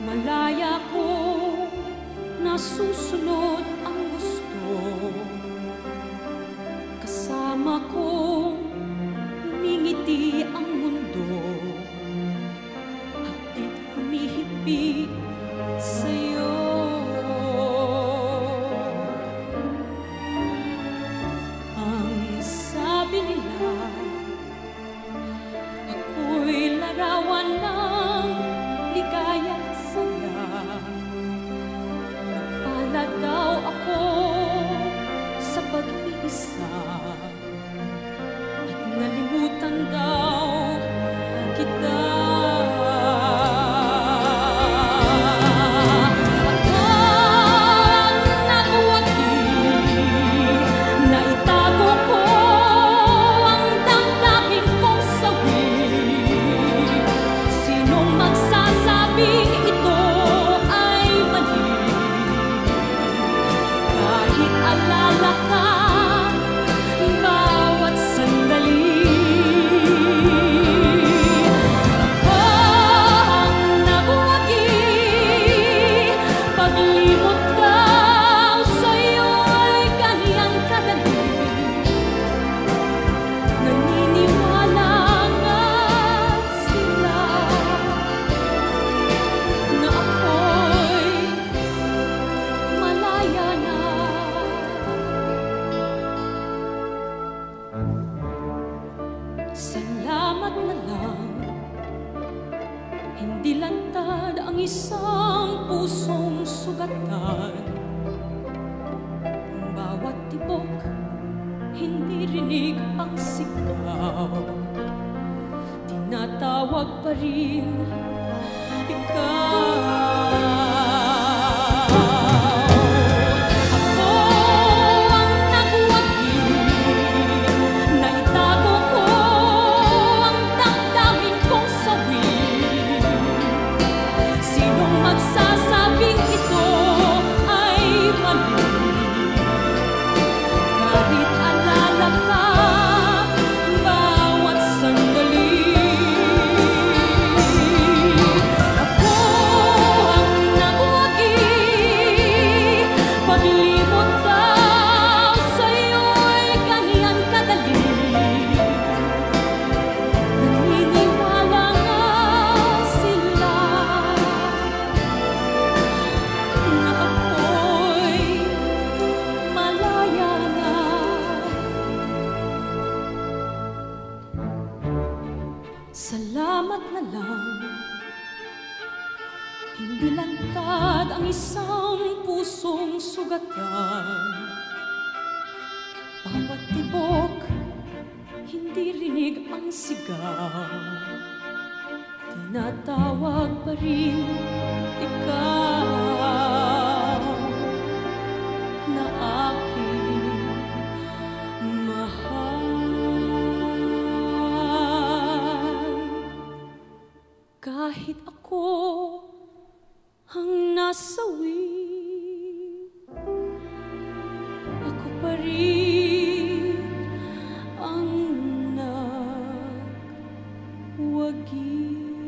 Malaya ko, nasusunod ang gusto. Kasama kong umingiti ang mundo. Hatid humihipit sa'yo. Ang sabi nila, ako'y larawan ng ligaya saya. Napalad daw ako sa pag-iisa at nalimutan daw kita. Salamat na lang, hindi lantad ang isang pusong sugatan. Ang bawat tibok, hindi rinig ang sigaw. Tinatawag pa rin ikaw. Salamat na lang, hindi lantad ang isang pusong sugatan. Bawat tibok, hindi rinig ang sigaw. Tinatawag pa rin ikaw na aking mahal. Kahit ako ang nasawi, ako pa rin ang nagwagi.